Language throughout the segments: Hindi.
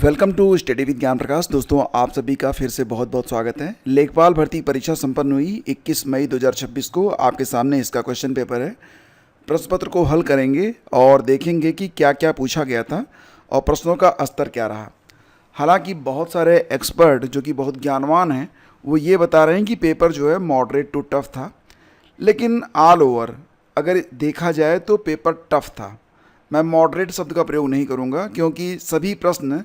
वेलकम टू स्टडी विद ज्ञान प्रकाश। दोस्तों, आप सभी का फिर से बहुत बहुत स्वागत है। लेखपाल भर्ती परीक्षा संपन्न हुई 21 मई 2026 को। आपके सामने इसका क्वेश्चन पेपर है। प्रश्न पत्र को हल करेंगे और देखेंगे कि क्या क्या पूछा गया था और प्रश्नों का स्तर क्या रहा। हालांकि बहुत सारे एक्सपर्ट जो कि बहुत ज्ञानवान हैं वो ये बता रहे हैं कि पेपर जो है मॉडरेट टू टफ था, लेकिन ऑल ओवर अगर देखा जाए तो पेपर टफ था। मैं मॉडरेट शब्द का प्रयोग नहीं करूंगा क्योंकि सभी प्रश्न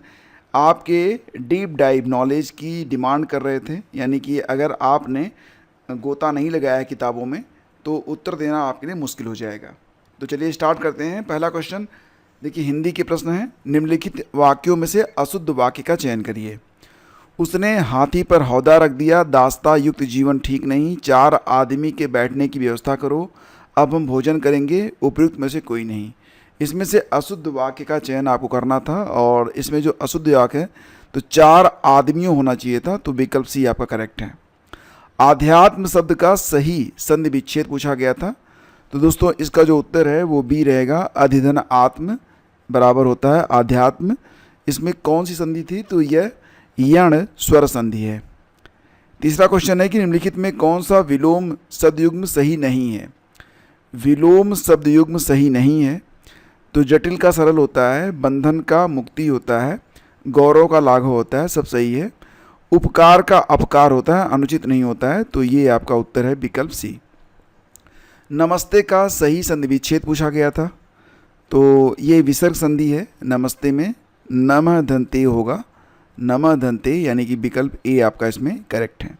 आपके डीप डाइव नॉलेज की डिमांड कर रहे थे। यानी कि अगर आपने गोता नहीं लगाया है किताबों में तो उत्तर देना आपके लिए मुश्किल हो जाएगा। तो चलिए स्टार्ट करते हैं। पहला क्वेश्चन देखिए, हिंदी के प्रश्न है। निम्नलिखित वाक्यों में से अशुद्ध वाक्य का चयन करिए। उसने हाथी पर हौदा रख दिया, दास्ता युक्त जीवन ठीक नहीं, 4 आदमी के बैठने की व्यवस्था करो, अब हम भोजन करेंगे, उपयुक्त में से कोई नहीं। इसमें से अशुद्ध वाक्य का चयन आपको करना था और इसमें जो अशुद्ध वाक्य है तो 4 आदमियों होना चाहिए था, तो विकल्प सी आपका करेक्ट है। आध्यात्म शब्द का सही संधि विच्छेद पूछा गया था, तो दोस्तों इसका जो उत्तर है वो बी रहेगा। अधिधन आत्म बराबर होता है आध्यात्म। इसमें कौन सी संधि थी, तो यह यण स्वर संधि है। तीसरा क्वेश्चन है कि निम्नलिखित में कौन सा विलोम शब्दयुग्म सही नहीं है। विलोम शब्दयुग्म सही नहीं है तो जटिल का सरल होता है, बंधन का मुक्ति होता है, गौरव का लाघव होता है, सब सही है। उपकार का अपकार होता है, अनुचित नहीं होता है, तो ये आपका उत्तर है विकल्प सी। नमस्ते का सही संधि विच्छेद पूछा गया था, तो ये विसर्ग संधि है। नमस्ते में नमः धन्ते होगा, नमः धन्ते, यानी कि विकल्प ए आपका इसमें करेक्ट है।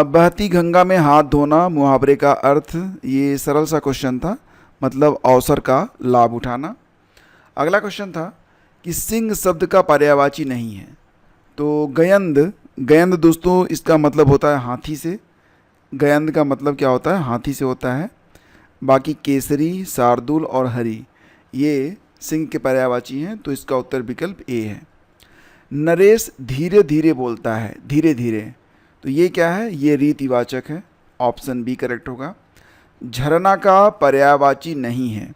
बहती गंगा में हाथ धोना मुहावरे का अर्थ, ये सरल सा क्वेश्चन था, मतलब अवसर का लाभ उठाना। अगला क्वेश्चन था कि सिंह शब्द का पर्यायवाची नहीं है, तो गयंद, गयंद दोस्तों इसका मतलब होता है हाथी से। गयंद का मतलब क्या होता है, हाथी से होता है। बाकी केसरी, शार्दुल और हरी ये सिंह के पर्यायवाची हैं, तो इसका उत्तर विकल्प ए है। नरेश धीरे धीरे बोलता है, धीरे धीरे, तो ये क्या है, ये रीतिवाचक है, ऑप्शन बी करेक्ट होगा। झरना का पर्यायवाची नहीं है,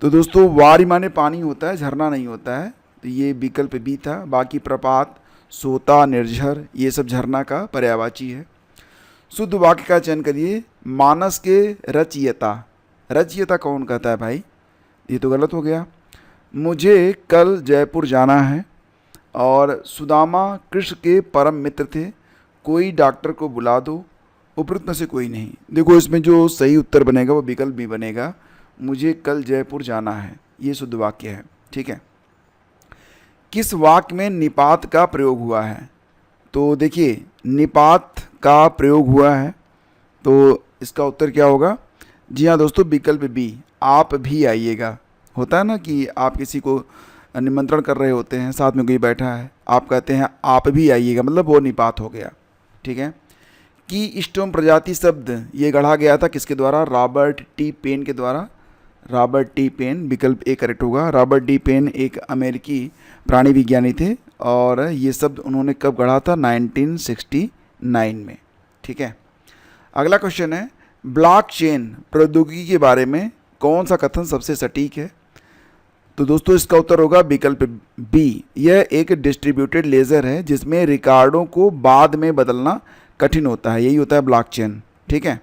तो दोस्तों वारी माने पानी होता है, झरना नहीं होता है, तो ये विकल्प बी था। बाकी प्रपात, सोता, निर्झर ये सब झरना का पर्यायवाची है। शुद्ध वाक्य का चयन करिए। मानस के रचयिता, रचयिता कौन कहता है भाई, ये तो गलत हो गया। मुझे कल जयपुर जाना है, और सुदामा कृष्ण के परम मित्र थे, कोई डॉक्टर को बुला दो, उपयुक्त में से कोई नहीं। देखो इसमें जो सही उत्तर बनेगा वो विकल्प भी बनेगा, मुझे कल जयपुर जाना है, ये शुद्ध वाक्य है। ठीक है। किस वाक्य में निपात का प्रयोग हुआ है, तो देखिए निपात का प्रयोग हुआ है, तो इसका उत्तर क्या होगा। जी हाँ दोस्तों, विकल्प बी, आप भी आइएगा। होता है ना कि आप किसी को निमंत्रण कर रहे होते हैं, साथ में कोई बैठा है, आप कहते हैं आप भी आइएगा, मतलब वो निपात हो गया। ठीक है। की स्टोम प्रजाति शब्द ये गढ़ा गया था किसके द्वारा, रॉबर्ट टी पेन के द्वारा। रॉबर्ट टी पेन, विकल्प ए करेक्ट होगा। रॉबर्ट टी पेन एक अमेरिकी प्राणी विज्ञानी थे और ये शब्द उन्होंने कब गढ़ा था, 1969 में। ठीक है। अगला क्वेश्चन है, ब्लॉकचेन प्रौद्योगिकी के बारे में कौन सा कथन सबसे सटीक है, तो दोस्तों इसका उत्तर होगा विकल्प बी। यह एक डिस्ट्रीब्यूटेड लेजर है जिसमें रिकॉर्डों को बाद में बदलना कठिन होता है, यही होता है ब्लॉकचेन। ठीक है।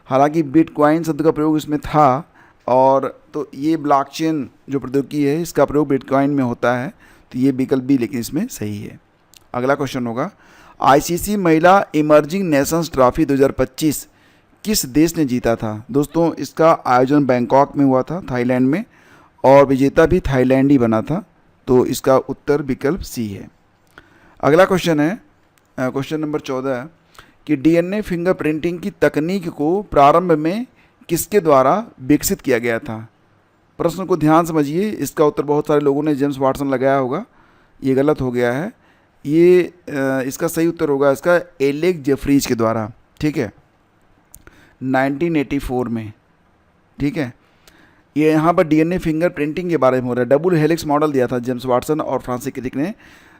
हालांकि बिटकॉइन शब्द का प्रयोग इसमें था, और तो ये ब्लॉकचेन जो प्रौद्योगिकी है इसका प्रयोग बिटकॉइन में होता है, तो ये विकल्प भी लेकिन इसमें सही है। अगला क्वेश्चन होगा, आईसीसी महिला इमर्जिंग नेशंस ट्रॉफी 2025 किस देश ने जीता था। दोस्तों इसका आयोजन बैंकॉक में हुआ था, थाईलैंड में, और विजेता भी थाईलैंड ही बना था, तो इसका उत्तर विकल्प सी है। अगला क्वेश्चन है क्वेश्चन नंबर 14 कि डीएनए फिंगरप्रिंटिंग की तकनीक को प्रारंभ में किसके द्वारा विकसित किया गया था। प्रश्न को ध्यान समझिए, इसका उत्तर बहुत सारे लोगों ने जेम्स वाटसन लगाया होगा, ये गलत हो गया है। ये इसका सही उत्तर होगा इसका एलेक जेफ्रीज के द्वारा। ठीक है, 1984 में। ठीक है। ये यहाँ पर डीएनए फिंगरप्रिंटिंग के बारे में हो रहा है। डबल हेलिक्स मॉडल दिया था जेम्स वाटसन और फ्रांसिस क्रिक ने।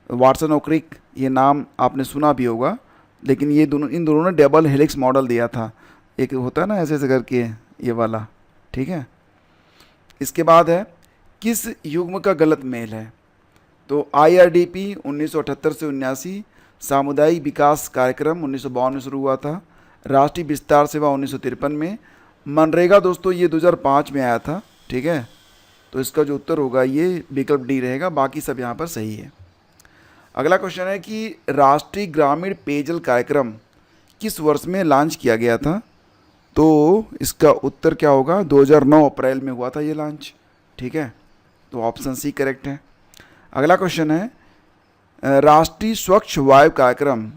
वाटसन और क्रिक ये नाम आपने सुना भी होगा, लेकिन ये दोनों, इन दोनों ने डबल हेलिक्स मॉडल दिया था। एक होता है ना ऐसे ऐसे करके, ये वाला। ठीक है। इसके बाद है, किस युग्म का गलत मेल है, तो IRDP 1978 से 79, सामुदायिक विकास कार्यक्रम 1952 में शुरू हुआ था, राष्ट्रीय विस्तार सेवा 1953 में, मनरेगा दोस्तों ये 2005 में आया था। ठीक है, तो इसका जो उत्तर होगा ये विकल्प डी रहेगा, बाकी सब यहाँ पर सही है। अगला क्वेश्चन है कि राष्ट्रीय ग्रामीण पेयजल कार्यक्रम किस वर्ष में लॉन्च किया गया था? तो इसका उत्तर क्या होगा? 2009 अप्रैल में हुआ था ये लॉन्च। ठीक है, तो ऑप्शन सी करेक्ट है। अगला क्वेश्चन है राष्ट्रीय स्वच्छ वायु कार्यक्रम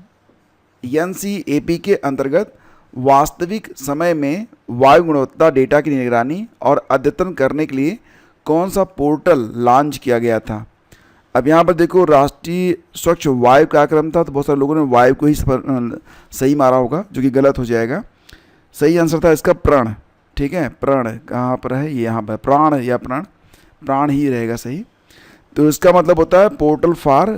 NCAP के अंतर्गत वास्तविक समय में वायु गुणवत्ता डेटा की निगरानी और अद्यतन करने के लिए कौन सा पोर्टल लॉन्च किया गया था? अब यहाँ पर देखो राष्ट्रीय स्वच्छ वायु कार्यक्रम था, तो बहुत सारे लोगों ने वायु को ही सही मारा होगा, जो कि गलत हो जाएगा। सही आंसर था इसका प्रण। ठीक है, प्रण कहाँ पर है? ये यहाँ पर प्राण या प्राण, प्राण ही रहेगा सही। तो इसका मतलब होता है portal for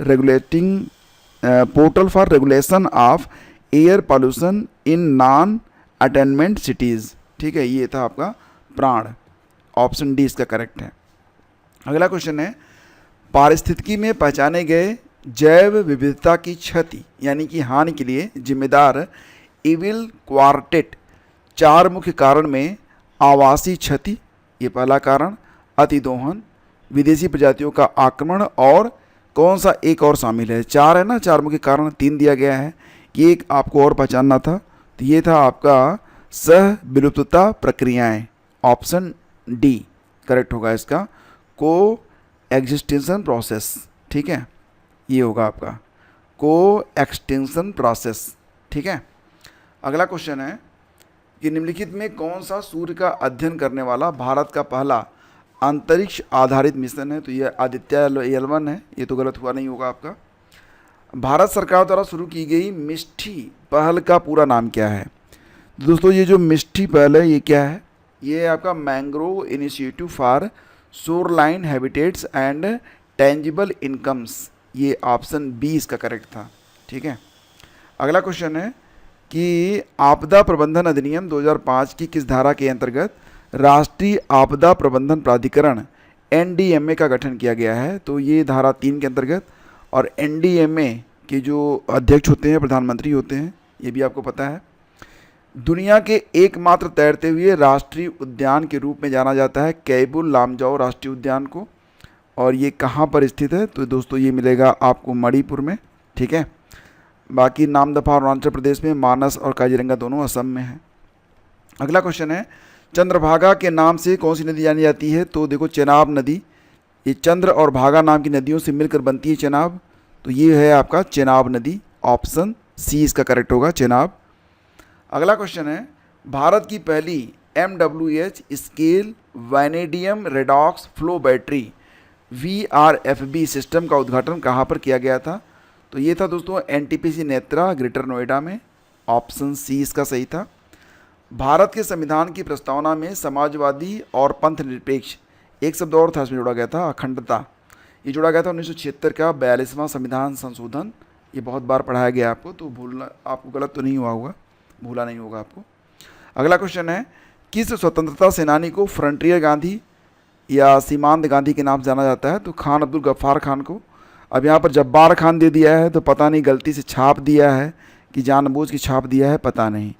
regulation of air pollution in non attainment cities. ठीक है, ये था आपका प्राण। ऑप्शन डी इसका करेक्ट है। अगला क्वेश्चन है पारिस्थितिकी में पहचाने गए जैव विविधता की क्षति यानी कि हानि के लिए जिम्मेदार इविल क्वार्टेट 4 मुख्य कारण में आवासीय क्षति, ये पहला कारण, अतिदोहन, विदेशी प्रजातियों का आक्रमण और कौन सा एक और शामिल है? 4 है ना, 4 मुख्य कारण, 3 दिया गया है, ये एक आपको और पहचानना था। तो ये था आपका सह विलुप्तता प्रक्रियाएं। ऑप्शन डी करेक्ट होगा इसका, को एक्सटेंशन प्रोसेस। ठीक है, ये होगा आपका को एक्सटेंशन प्रोसेस। ठीक है, अगला क्वेश्चन है कि निम्नलिखित में कौन सा सूर्य का अध्ययन करने वाला भारत का पहला अंतरिक्ष आधारित मिशन है? तो ये आदित्य L1 है, ये तो गलत हुआ नहीं होगा आपका। भारत सरकार द्वारा शुरू की गई मिष्टी पहल का पूरा नाम क्या है? दोस्तों ये जो मिष्टी पहल है ये क्या है? ये आपका mangrove initiative for shoreline habitats and tangible incomes, ये ऑप्शन बी इसका करेक्ट था। ठीक है, अगला क्वेश्चन है कि आपदा प्रबंधन अधिनियम 2005 की किस धारा के अंतर्गत राष्ट्रीय आपदा प्रबंधन प्राधिकरण NDMA का गठन किया गया है? तो ये धारा 3 के अंतर्गत, और NDMA के जो अध्यक्ष होते हैं प्रधानमंत्री होते हैं, ये भी आपको पता है। दुनिया के एकमात्र तैरते हुए राष्ट्रीय उद्यान के रूप में जाना जाता है कैबुल लामजाओ राष्ट्रीय उद्यान को, और ये कहाँ पर स्थित है? तो दोस्तों ये मिलेगा आपको मणिपुर में। ठीक है, बाकी नामदफा अरुणाचल प्रदेश में, मानस और काजीरंगा दोनों असम में है। अगला क्वेश्चन है चंद्रभागा के नाम से कौन सी नदी जानी जाती है? तो देखो चेनाब नदी, ये चंद्र और भागा नाम की नदियों से मिलकर बनती है चेनाब, तो ये है आपका चेनाब नदी। ऑप्शन सी इसका करेक्ट होगा, चेनाब। अगला क्वेश्चन है भारत की पहली MWH scale vanadium redox flow battery VRFB system का उद्घाटन कहाँ पर किया गया था? तो ये था दोस्तों NTPC नेत्रा, ग्रेटर नोएडा में। ऑप्शन सी इसका सही था। भारत के संविधान की प्रस्तावना में समाजवादी और पंथ निरपेक्ष एक शब्द और था इसमें जोड़ा गया था, अखंडता। ये जोड़ा गया था 1976 का 42वां संविधान संशोधन। ये बहुत बार पढ़ाया गया आपको, तो भूलना आपको गलत तो नहीं हुआ होगा, भूला नहीं होगा आपको। अगला क्वेश्चन है किस स्वतंत्रता सेनानी को फ्रंटियर गांधी या सीमांत गांधी के नाम से जाना जाता है? तो खान अब्दुल गफ्फार खान को। अब यहाँ पर जब्बार खान दे दिया है, तो पता नहीं गलती से छाप दिया है कि जानबूझ के छाप दिया है, पता नहीं।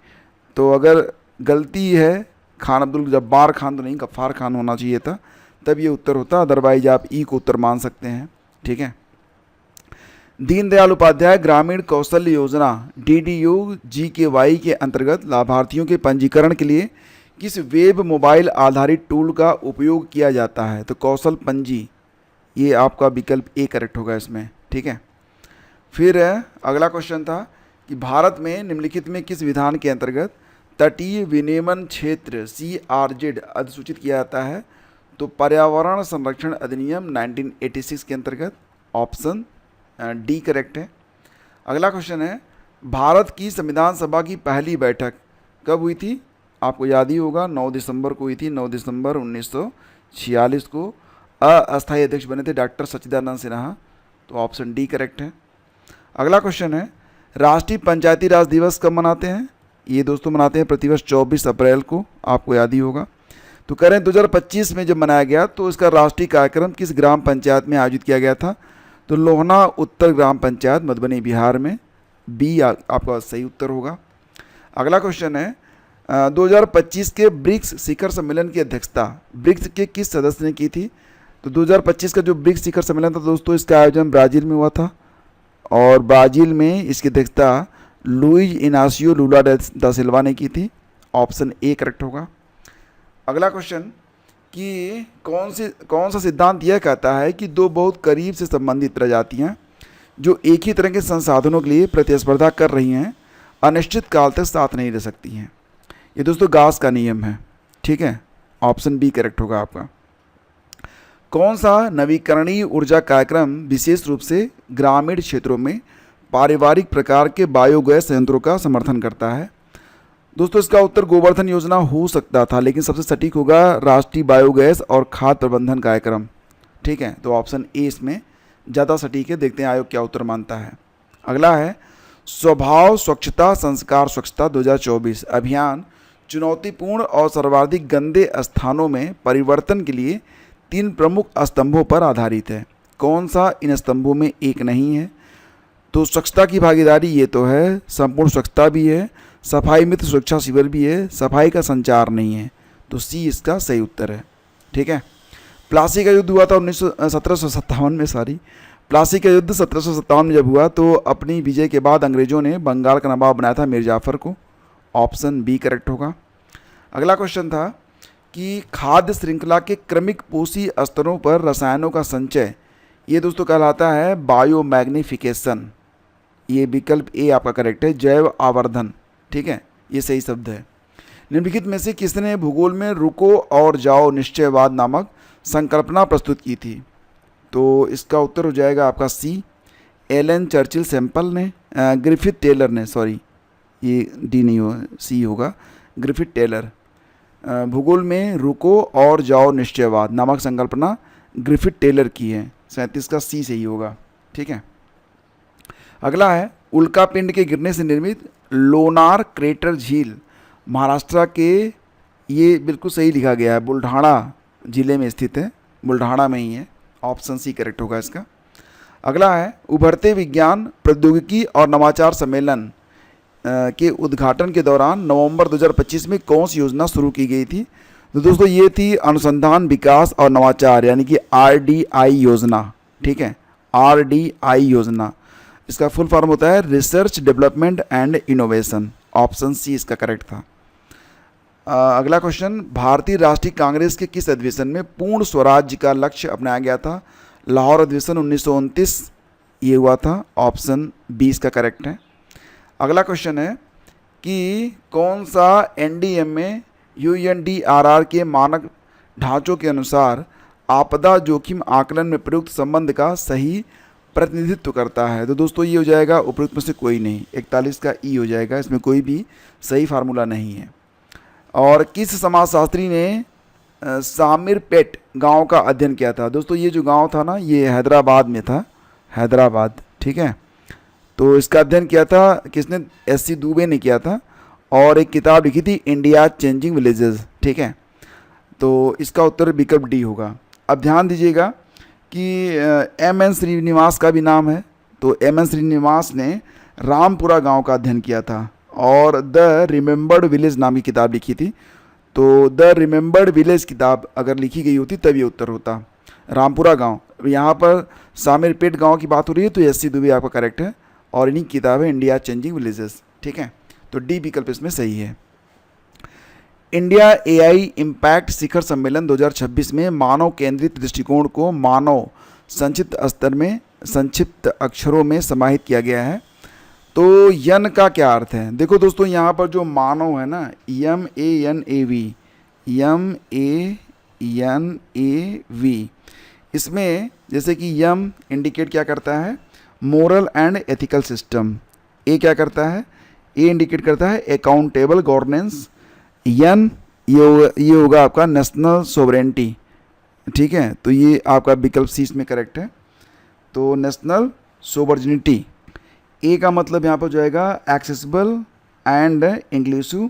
तो अगर गलती है खान अब्दुल जब्बार खान तो नहीं, गफ्फार खान होना चाहिए था, तब ये उत्तर होता, अदरवाइज आप ई को उत्तर मान सकते हैं। ठीक है, दीनदयाल उपाध्याय ग्रामीण कौशल्य योजना DDU-GKY के अंतर्गत लाभार्थियों के पंजीकरण के लिए किस वेब मोबाइल आधारित टूल का उपयोग किया जाता है? तो कौशल पंजी, ये आपका विकल्प ए करेक्ट होगा इसमें। ठीक है, फिर अगला क्वेश्चन था कि भारत में निम्नलिखित में किस विधान के अंतर्गत तटीय विनियमन क्षेत्र CRZ अधिसूचित किया जाता है? तो पर्यावरण संरक्षण अधिनियम 1986 के अंतर्गत। ऑप्शन डी करेक्ट है। अगला क्वेश्चन है भारत की संविधान सभा की पहली बैठक कब हुई थी? आपको याद ही होगा, 9 दिसंबर को हुई थी। 9 दिसंबर 1946 को अस्थायी अध्यक्ष बने थे डॉक्टर सच्चिदानंद सिन्हा, तो ऑप्शन डी करेक्ट है। अगला क्वेश्चन है राष्ट्रीय पंचायती राज दिवस कब मनाते हैं? ये दोस्तों मनाते हैं प्रतिवर्ष 24 अप्रैल को, आपको याद ही होगा। तो करें 2025 में जब मनाया गया तो इसका राष्ट्रीय कार्यक्रम किस ग्राम पंचायत में आयोजित किया गया था? तो लोहना उत्तर ग्राम पंचायत मधुबनी बिहार में, बी आपका सही उत्तर होगा। अगला क्वेश्चन है 2025 के ब्रिक्स शिखर सम्मेलन की अध्यक्षता ब्रिक्स के किस सदस्य ने की थी? तो 2025 का जो ब्रिक्स शिखर सम्मेलन था दोस्तों, इसका आयोजन ब्राज़ील में हुआ था और ब्राज़ील में इसकी अध्यक्षता लुइज इनासियो लूला दा सिल्वा ने की थी। ऑप्शन ए करेक्ट होगा। अगला क्वेश्चन कि कौन सा सिद्धांत यह कहता है कि दो बहुत करीब से संबंधित प्रजातियां जो एक ही तरह के संसाधनों के लिए प्रतिस्पर्धा कर रही हैं अनिश्चित काल तक साथ नहीं रह सकती हैं? ये दोस्तों गास का नियम है, ठीक है। ऑप्शन बी करेक्ट होगा आपका। कौन सा नवीकरणीय ऊर्जा कार्यक्रम विशेष रूप से ग्रामीण क्षेत्रों में पारिवारिक प्रकार के बायोगैस संयंत्रों का समर्थन करता है? दोस्तों इसका उत्तर गोवर्धन योजना हो सकता था, लेकिन सबसे सटीक होगा राष्ट्रीय बायोगैस और खाद्य प्रबंधन कार्यक्रम, ठीक है। तो ऑप्शन ए इसमें ज़्यादा सटीक है। देखते हैं आयोग क्या उत्तर मानता है। अगला है स्वभाव स्वच्छता संस्कार स्वच्छता 2024 अभियान चुनौतीपूर्ण और सर्वाधिक गंदे स्थानों में परिवर्तन के लिए 3 प्रमुख स्तंभों पर आधारित है। कौन सा इन स्तंभों में एक नहीं है? तो स्वच्छता की भागीदारी ये तो है, संपूर्ण स्वच्छता भी है, सफाई मित्र सुरक्षा शिविर भी है, सफाई का संचार नहीं है। तो सी इसका सही उत्तर है, ठीक है। प्लासी का युद्ध हुआ था 1757 में, प्लासी का युद्ध 1757 में जब हुआ तो अपनी विजय के बाद अंग्रेजों ने बंगाल का नवाब बनाया था मीर जाफ़र को। ऑप्शन बी करेक्ट होगा। अगला क्वेश्चन था कि खाद्य श्रृंखला के क्रमिक पोषी स्तरों पर रसायनों का संचय, ये दोस्तों कहलाता है बायोमैग्निफिकेशन। ये विकल्प ए आपका करेक्ट है, जैव आवर्धन, ठीक है, ये सही शब्द है। निम्नलिखित में से किसने भूगोल में रुको और जाओ निश्चयवाद नामक संकल्पना प्रस्तुत की थी? तो इसका उत्तर हो जाएगा आपका सी, एलन चर्चिल सैंपल ने, ग्रिफिथ टेलर ने, सॉरी ये डी नहीं हो, सी होगा, ग्रिफिथ टेलर। भूगोल में रुको और जाओ निश्चयवाद नामक संकल्पना ग्रिफिथ टेलर की है। 37 का सी सही होगा, ठीक है। अगला है उल्का पिंड के गिरने से निर्मित लोनार क्रेटर झील महाराष्ट्र के, ये बिल्कुल सही लिखा गया है, बुल्ढाणा जिले में स्थित है, बुल्ढाणा में ही है। ऑप्शन सी करेक्ट होगा इसका। अगला है उभरते विज्ञान प्रौद्योगिकी और नवाचार सम्मेलन के उद्घाटन के दौरान नवंबर 2025 में कौन सी योजना शुरू की गई थी? तो दोस्तों ये थी अनुसंधान विकास और नवाचार यानी कि RDI योजना, ठीक है, RDI योजना। इसका फुल फॉर्म होता है research development and innovation. Option C इसका करेक्ट था। अगला क्वेश्चन भारतीय राष्ट्रीय कांग्रेस के किस अधिवेशन में पूर्ण स्वराज्य का लक्ष्य अपनाया गया था? लाहौर अधिवेशन 1929 ये हुआ था। ऑप्शन बी इसका करेक्ट है। अगला क्वेश्चन है कि कौन सा NDMA UNDRR के मानक ढांचों के अनुसार आपदा जोखिम आकलन में प्रयुक्त संबंध का सही प्रतिनिधित्व करता है? तो दोस्तों ये हो जाएगा उपयुक्त में से कोई नहीं, 41 का ई हो जाएगा, इसमें कोई भी सही फार्मूला नहीं है। और किस समाजशास्त्री ने सामिरपेट गांव का अध्ययन किया था? दोस्तों ये जो गांव था ना, ये हैदराबाद में था, हैदराबाद, ठीक है। तो इसका अध्ययन किया था किसने? SC दुबे ने किया था और एक किताब लिखी थी इंडिया चेंजिंग विलेजेस, ठीक है। तो इसका उत्तर विकल्प डी होगा। अब ध्यान दीजिएगा कि MN श्रीनिवास का भी नाम है। तो MN श्रीनिवास ने रामपुरा गांव का अध्ययन किया था और द रिमेंबर्ड विलेज नाम की किताब लिखी थी। तो द रिमेंबर्ड विलेज किताब अगर लिखी गई होती तब ये उत्तर होता, रामपुरा गांव। यहाँ पर सामिरपेट गांव की बात हो रही है, तो SC दुबे आपका करेक्ट है और इन्हीं किताब है इंडिया चेंजिंग विलेजेस, ठीक है। तो डी विकल्प इसमें सही है। इंडिया AI इम्पैक्ट शिखर सम्मेलन 2026 में मानव केंद्रित दृष्टिकोण को मानव संक्षिप्त अक्षरों में समाहित किया गया है। तो यन का क्या अर्थ है? देखो दोस्तों यहाँ पर जो मानव है ना, MANAV, इसमें जैसे कि यम इंडिकेट क्या करता है? Moral and ethical system. A क्या करता है? ए इंडिकेट करता है अकाउंटेबल गवर्नेंस। यन ये होगा आपका नेशनल सोवरेंटी, ठीक है। तो ये आपका विकल्प सी इसमें करेक्ट है। तो नेशनल सोवरेनिटी। ए का मतलब यहाँ पर जो आएगा accessible and inclusive,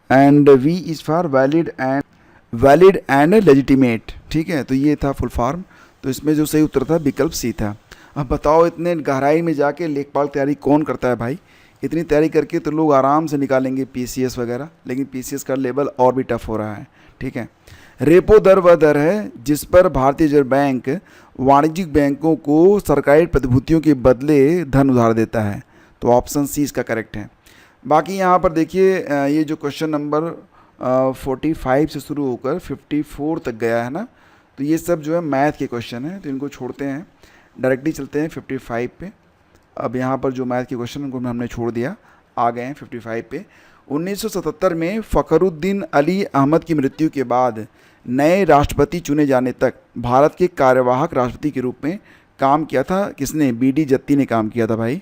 and V is for valid and legitimate, ठीक है। तो ये था फुल फॉर्म। तो इसमें जो सही उत्तर था विकल्प सी था। अब बताओ इतने गहराई में जाके लेखपाल तैयारी कौन करता है भाई। इतनी तैयारी करके तो लोग आराम से निकालेंगे पीसीएस वगैरह, लेकिन पीसीएस का लेवल और भी टफ हो रहा है। ठीक है, रेपो दर वह दर है जिस पर भारतीय रिजर्व बैंक वाणिज्यिक बैंकों को सरकारी प्रतिभूतियों के बदले धन उधार देता है। तो ऑप्शन सी इसका करेक्ट है। बाकी यहाँ पर देखिए ये जो क्वेश्चन नंबर 45 से शुरू होकर 54 तक गया है ना, तो ये सब जो है मैथ के क्वेश्चन हैं, तो इनको छोड़ते हैं, डायरेक्टली चलते हैं 55 पे। अब यहाँ पर जो मैथ के क्वेश्चन उनको हमने छोड़ दिया, आ गए हैं 55 पे। 1977 में फ़खरुद्दीन अली अहमद की मृत्यु के बाद नए राष्ट्रपति चुने जाने तक भारत के कार्यवाहक राष्ट्रपति के रूप में काम किया था किसने? बीडी जत्ती ने काम किया था भाई।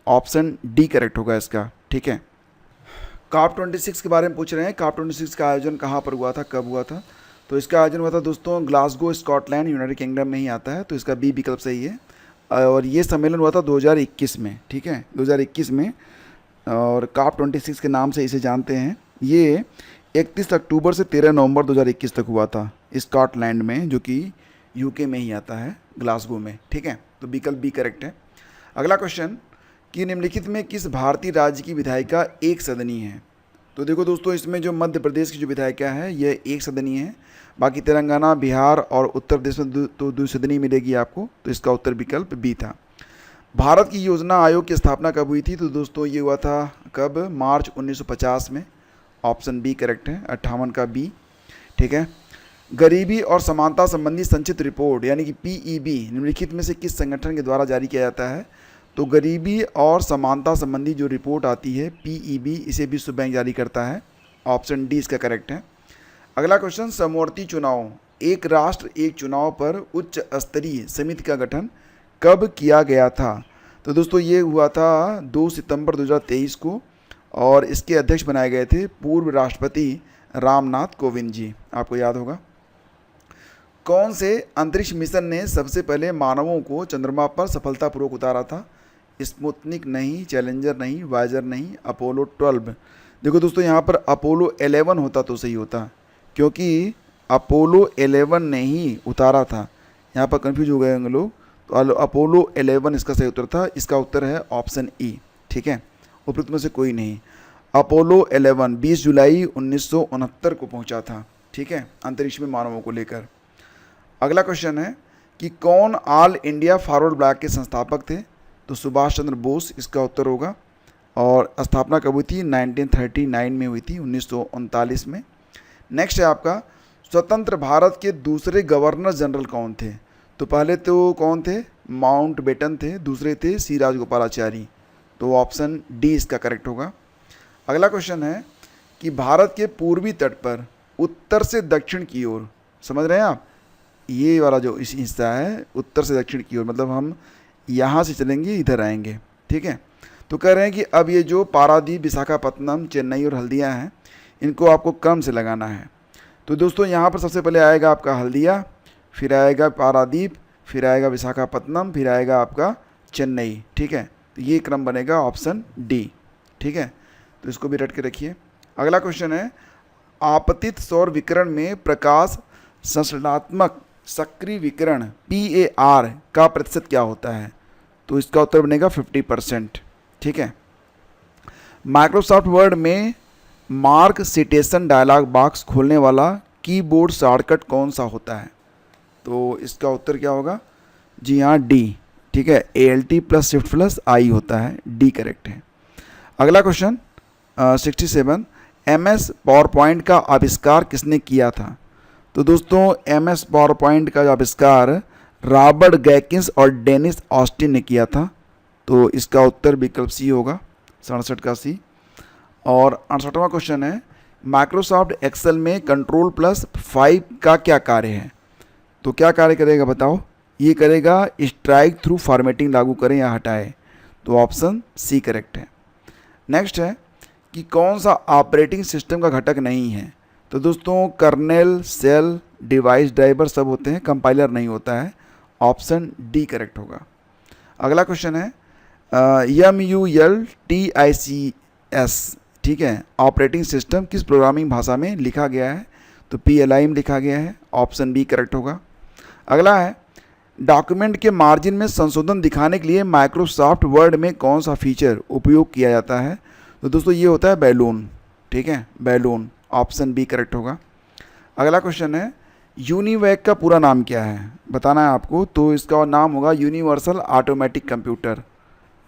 ऑप्शन डी करेक्ट होगा इसका। ठीक है, COP 26 के बारे में पूछ रहे हैं। COP 26 का आयोजन कहाँ पर हुआ था, कब हुआ था? तो इसका आयोजन हुआ था दोस्तों ग्लासगो, स्कॉटलैंड, यूनाइटेड किंगडम में ही आता है, तो इसका बी विकल्प सही है। और ये सम्मेलन हुआ था 2021 में। ठीक है, 2021 में, और COP 26 के नाम से इसे जानते हैं। ये 31 अक्टूबर से 13 नवंबर 2021 तक हुआ था स्कॉटलैंड में, जो कि यूके में ही आता है, ग्लासगो में। ठीक है, तो विकल्प बी करेक्ट है। अगला क्वेश्चन कि निम्नलिखित में किस भारतीय राज्य की विधायिका एक सदनी है? तो देखो दोस्तों, इसमें जो मध्य प्रदेश की जो विधायिका है ये एक सदनी है, बाकी तेलंगाना, बिहार और उत्तर प्रदेश में तो द्विसदनी मिलेगी आपको, तो इसका उत्तर विकल्प बी था। भारत की योजना आयोग की स्थापना कब हुई थी? तो दोस्तों ये हुआ था कब? मार्च 1950 में। ऑप्शन बी करेक्ट है, 58 का बी। ठीक है, गरीबी और समानता संबंधी संचित रिपोर्ट यानी कि पीईबी निम्नलिखित में से किस संगठन के द्वारा जारी किया जाता है? तो गरीबी और समानता संबंधी जो रिपोर्ट आती है पीईबी, इसे विश्व बैंक जारी करता है। ऑप्शन डी इसका करेक्ट है। अगला क्वेश्चन, समवर्ती चुनाव, एक राष्ट्र एक चुनाव पर उच्च स्तरीय समिति का गठन कब किया गया था? तो दोस्तों ये हुआ था 2 सितंबर 2023 को, और इसके अध्यक्ष बनाए गए थे पूर्व राष्ट्रपति रामनाथ कोविंद जी, आपको याद होगा। कौन से अंतरिक्ष मिशन ने सबसे पहले मानवों को चंद्रमा पर सफलतापूर्वक उतारा था? स्पुतनिक नहीं, चैलेंजर नहीं, वायजर नहीं, अपोलो 12। देखो दोस्तों, यहाँ पर अपोलो 11 होता तो सही होता, क्योंकि अपोलो 11 ने ही उतारा था। यहाँ पर कंफ्यूज हो गए होंगे लोग, तो अपोलो 11 इसका सही उत्तर था। इसका उत्तर है ऑप्शन ई। ठीक है, उपरोक्त में से कोई नहीं। अपोलो 11 20 जुलाई 1969 को पहुँचा था। ठीक है, अंतरिक्ष में मानवों को लेकर। अगला क्वेश्चन है कि कौन ऑल इंडिया फॉरवर्ड ब्लॉक के संस्थापक थे? तो सुभाष चंद्र बोस इसका उत्तर होगा। और स्थापना कब हुई थी? 1939 में हुई थी, 1939 में। नेक्स्ट है आपका, स्वतंत्र भारत के दूसरे गवर्नर जनरल कौन थे? तो पहले तो कौन थे? माउंट बेटन थे, दूसरे थे सी राजगोपालाचारी। तो ऑप्शन डी इसका करेक्ट होगा। अगला क्वेश्चन है कि भारत के पूर्वी तट पर उत्तर से दक्षिण की ओर, समझ रहे हैं आप, ये वाला जो इस हिस्सा है उत्तर से दक्षिण की ओर, मतलब हम यहाँ से चलेंगे इधर आएंगे। ठीक है, तो कह रहे हैं कि अब ये जो पारादीप, विशाखापत्तनम, चेन्नई और हल्दिया हैं, इनको आपको क्रम से लगाना है। तो दोस्तों यहाँ पर सबसे पहले आएगा आपका हल्दिया, फिर आएगा पारादीप, फिर आएगा विशाखापत्तनम, फिर आएगा आपका चेन्नई। ठीक है, तो ये क्रम बनेगा ऑप्शन डी। ठीक है, तो इसको भी रट के रखिए। अगला क्वेश्चन है, आपतित सौर विकिरण में प्रकाश संश्लेषणात्मक सक्रिय विकिरण PAR का प्रतिशत क्या होता है? तो इसका उत्तर बनेगा 50%। ठीक है, माइक्रोसॉफ्ट वर्ड में मार्क सिटेशन डायलॉग बॉक्स खोलने वाला कीबोर्ड शॉर्टकट कौन सा होता है? तो इसका उत्तर क्या होगा? जी हाँ, डी। ठीक है, ALT+Shift+I होता है, डी करेक्ट है। अगला क्वेश्चन 67, MS पावरपॉइंट का आविष्कार किसने किया था? तो दोस्तों MS पावरपॉइंट का आविष्कार रॉबर्ट गैकिन्स और डेनिस ऑस्टिन ने किया था। तो इसका उत्तर विकल्प सी होगा, 67 का सी। और 68वां क्वेश्चन है, माइक्रोसॉफ्ट एक्सेल में Ctrl+5 का क्या कार्य है? तो क्या कार्य करेगा बताओ? ये करेगा स्ट्राइक थ्रू फॉर्मेटिंग लागू करें या हटाए। तो ऑप्शन सी करेक्ट है। नेक्स्ट है कि कौन सा ऑपरेटिंग सिस्टम का घटक नहीं है? तो दोस्तों कर्नेल, सेल, डिवाइस ड्राइवर सब होते हैं, कंपाइलर नहीं होता है। ऑप्शन डी करेक्ट होगा। अगला क्वेश्चन है MULTICS, ठीक है, ऑपरेटिंग सिस्टम किस प्रोग्रामिंग भाषा में लिखा गया है? तो PLI में लिखा गया है। ऑप्शन बी करेक्ट होगा। अगला है डॉक्यूमेंट के मार्जिन में संशोधन दिखाने के लिए माइक्रोसॉफ्ट वर्ड में कौन सा फीचर उपयोग किया जाता है? तो दोस्तों ये होता है बैलून, ठीक है, बैलून, ऑप्शन बी करेक्ट होगा। अगला क्वेश्चन है यूनिवैक का पूरा नाम क्या है, बताना है आपको। तो इसका नाम होगा यूनिवर्सल ऑटोमेटिक कंप्यूटर,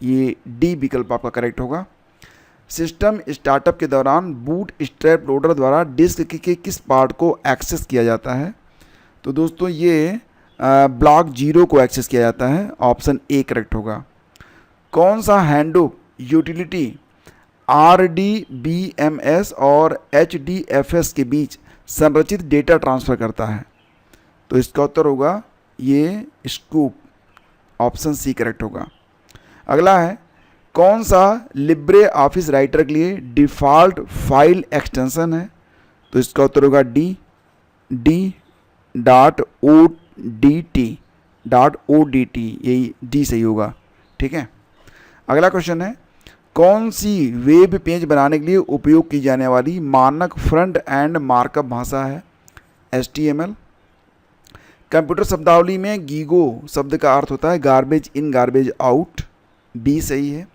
ये डी विकल्प आपका करेक्ट होगा। सिस्टम स्टार्टअप के दौरान बूट स्ट्रैप लोडर द्वारा डिस्क के किस पार्ट को एक्सेस किया जाता है? तो दोस्तों ये ब्लॉक 0 को एक्सेस किया जाता है, ऑप्शन ए करेक्ट होगा। कौन सा हैंडबुक यूटिलिटी RDBMS और HDFS के बीच संरचित डेटा ट्रांसफ़र करता है? तो इसका उत्तर होगा ये स्कूप, ऑप्शन सी करेक्ट होगा। अगला है कौन सा लिब्रे ऑफिस राइटर के लिए डिफ़ॉल्ट फाइल एक्सटेंशन है? तो इसका उत्तर होगा .odt, यही डी सही होगा, ठीक है। अगला क्वेश्चन है कौन सी वेब पेज बनाने के लिए उपयोग की जाने वाली मानक फ्रंट एंड मार्कअप भाषा है? HTML। कंप्यूटर शब्दावली में गीगो शब्द का अर्थ होता है garbage in garbage out, B सही है।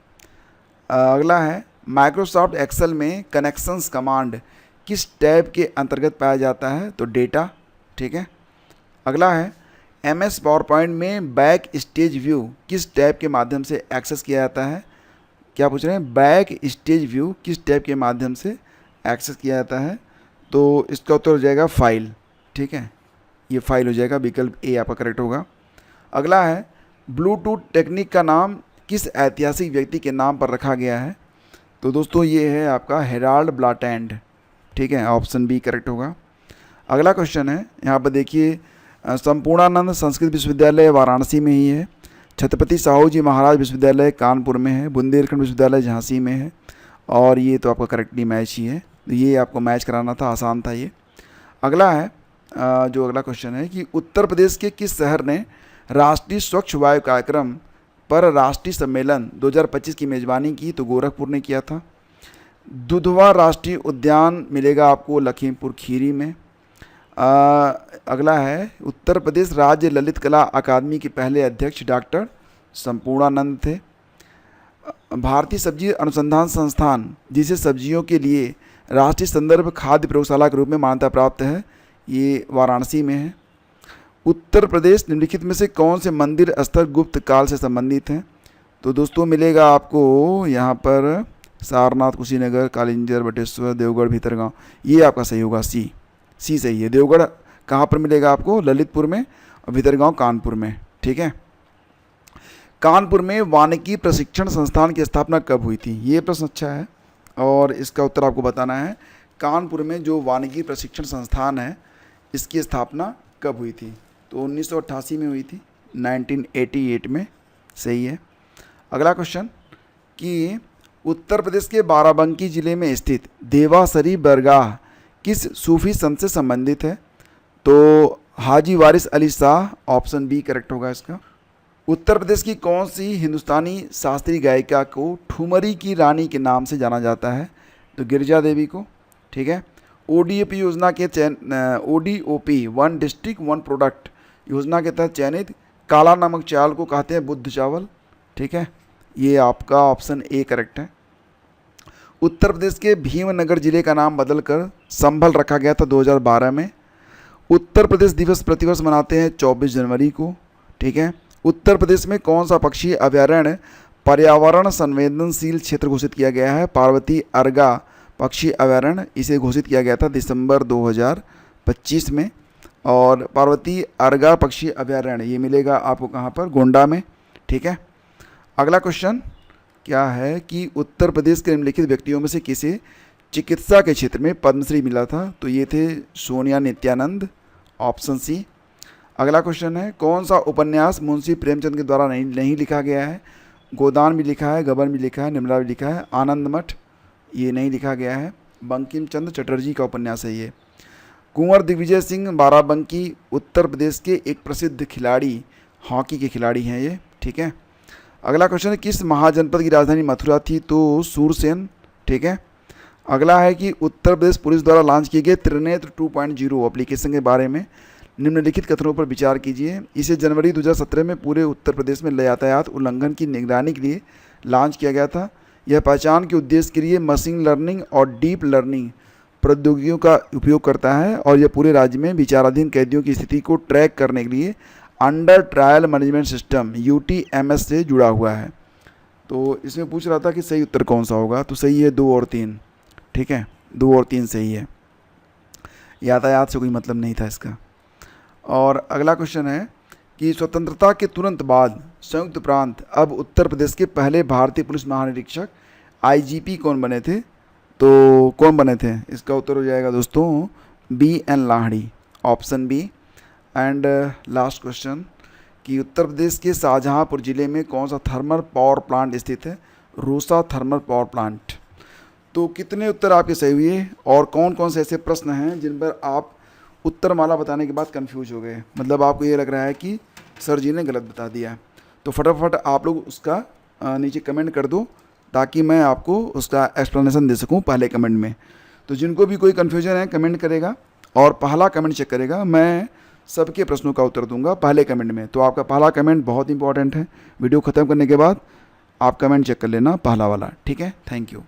अगला है माइक्रोसॉफ्ट एक्सेल में कनेक्शंस कमांड किस टैब के अंतर्गत पाया जाता है? तो डेटा, ठीक है। अगला है MS पावरपॉइंट में बैक स्टेज व्यू किस टैब के माध्यम से एक्सेस किया जाता है? क्या पूछ रहे हैं? बैक स्टेज व्यू किस टैब के माध्यम से एक्सेस किया जाता है? तो इसका उत्तर हो जाएगा फाइल, ठीक है, ये फाइल हो जाएगा, विकल्प ए आपका करेक्ट होगा। अगला है ब्लूटूथ टेक्निक का नाम किस ऐतिहासिक व्यक्ति के नाम पर रखा गया है? तो दोस्तों ये है आपका हेराल्ड ब्लॉटैंड, ठीक है, ऑप्शन बी करेक्ट होगा। अगला क्वेश्चन है यहाँ पर देखिए संपूर्णानंद संस्कृत विश्वविद्यालय वाराणसी में ही है, छत्रपति साहू जी महाराज विश्वविद्यालय कानपुर में है, बुंदेलखंड विश्वविद्यालय झांसी में है, और ये तो आपका करेक्टली मैच ही है, ये आपको मैच कराना था, आसान था ये। अगला है जो अगला क्वेश्चन है कि उत्तर प्रदेश के किस शहर ने राष्ट्रीय स्वच्छ वायु कार्यक्रम पर राष्ट्रीय सम्मेलन 2025 की मेज़बानी की? तो गोरखपुर ने किया था। दुधवा राष्ट्रीय उद्यान मिलेगा आपको लखीमपुर खीरी में। अगला है उत्तर प्रदेश राज्य ललित कला अकादमी के पहले अध्यक्ष डॉक्टर संपूर्णानंद थे। भारतीय सब्जी अनुसंधान संस्थान जिसे सब्जियों के लिए राष्ट्रीय संदर्भ खाद्य प्रयोगशाला के रूप में मान्यता प्राप्त है, ये वाराणसी में है। उत्तर प्रदेश निम्नलिखित में से कौन से मंदिर स्थल गुप्त काल से संबंधित हैं? तो दोस्तों मिलेगा आपको यहाँ पर सारनाथ, कुशीनगर, कालिंजर, बटेश्वर, देवगढ़, भीतरगांव, ये आपका सही होगा, सी सही है। देवगढ़ कहाँ पर मिलेगा आपको? ललितपुर में, और भीतरगांव कानपुर में, ठीक है। कानपुर में वानिकी प्रशिक्षण संस्थान की स्थापना कब हुई थी? ये प्रश्न अच्छा है और इसका उत्तर आपको बताना है। कानपुर में जो वानिकी प्रशिक्षण संस्थान है इसकी स्थापना कब हुई थी? तो 1988 में हुई थी, 1988 में, सही है। अगला क्वेश्चन कि उत्तर प्रदेश के बाराबंकी जिले में स्थित देवासरी बरगाह किस सूफी संत से संबंधित है? तो Haji Waris Ali Shah, option B correct होगा इसका। उत्तर प्रदेश की कौन सी हिंदुस्तानी शास्त्रीय गायिका को ठुमरी की रानी के नाम से जाना जाता है? तो गिरिजा देवी को, ठीक है। ODOP योजना के ODOP one district one product योजना के तहत चयनित काला नमक चावल को कहते हैं बुद्ध चावल, ठीक है, ये आपका ऑप्शन ए करेक्ट है। उत्तर प्रदेश के भीमनगर जिले का नाम बदलकर संभल रखा गया था 2012 में। उत्तर प्रदेश दिवस प्रतिवर्ष मनाते हैं 24 जनवरी को, ठीक है। उत्तर प्रदेश में कौन सा पक्षी अभयारण्य पर्यावरण संवेदनशील क्षेत्र घोषित किया गया है? पार्वती अर्गा पक्षी अभयारण्य, इसे घोषित किया गया था दिसंबर 2025 में। और पार्वती अर्गा पक्षी अभयारण्य ये मिलेगा आपको कहाँ पर? गोंडा में, ठीक है। अगला क्वेश्चन क्या है कि उत्तर प्रदेश के निम्नलिखित व्यक्तियों में से किसे चिकित्सा के क्षेत्र में पद्मश्री मिला था? तो ये थे सोनिया नित्यानंद, ऑप्शन सी। अगला क्वेश्चन है कौन सा उपन्यास मुंशी प्रेमचंद के द्वारा नहीं लिखा गया है? गोदान भी लिखा है, गबन भी लिखा है, निर्मला भी लिखा है, आनंद मठ ये नहीं लिखा गया है, बंकिम चंद्र चटर्जी का उपन्यास है ये। कुंवर दिग्विजय सिंह बाराबंकी उत्तर प्रदेश के एक प्रसिद्ध खिलाड़ी, हॉकी के खिलाड़ी हैं ये, ठीक है। अगला क्वेश्चन है किस महाजनपद की राजधानी मथुरा थी? तो सूरसेन, ठीक है। अगला है कि उत्तर प्रदेश पुलिस द्वारा लॉन्च किए गए त्रिनेत्र 2.0 एप्लीकेशन के बारे में निम्नलिखित कथनों पर विचार कीजिए। इसे जनवरी 2017 में पूरे उत्तर प्रदेश में यातायात उल्लंघन की निगरानी के लिए लॉन्च किया गया था। यह पहचान के उद्देश्य के लिए मशीन लर्निंग और डीप लर्निंग प्रौद्योगिकियों का उपयोग करता है और यह पूरे राज्य में विचाराधीन कैदियों की स्थिति को ट्रैक करने के लिए under trial management system UTMS से जुड़ा हुआ है। तो इसमें पूछ रहा था कि सही उत्तर कौन सा होगा, तो सही है 2 और 3। ठीक है, 2 और 3 सही है, यातायात से कोई मतलब नहीं था इसका। और अगला क्वेश्चन है कि स्वतंत्रता के तुरंत बाद संयुक्त प्रांत अब उत्तर प्रदेश के पहले भारतीय पुलिस महानिरीक्षक IGP कौन बने थे? तो कौन बने थे? इसका उत्तर हो जाएगा दोस्तों BN Lahiri, option B. And last question कि उत्तर प्रदेश के शाहजहांपुर ज़िले में कौन सा थर्मल पावर प्लांट स्थित है? RUSA thermal power plant. तो कितने उत्तर आपके सही हुए और कौन कौन से ऐसे प्रश्न हैं जिन पर आप उत्तरमाला बताने के बाद कंफ्यूज हो गए, मतलब आपको ये लग रहा है कि सर जी ने गलत बता दिया? तो फटाफट आप लोग उसका नीचे कमेंट कर दो ताकि मैं आपको उसका एक्सप्लेनेशन दे सकूं पहले कमेंट में। तो जिनको भी कोई कन्फ्यूजन है कमेंट करेगा और पहला कमेंट चेक करेगा, मैं सबके प्रश्नों का उत्तर दूंगा पहले कमेंट में। तो आपका पहला कमेंट बहुत इंपॉर्टेंट है। वीडियो ख़त्म करने के बाद आप कमेंट चेक कर लेना पहला वाला। ठीक है, थैंक यू।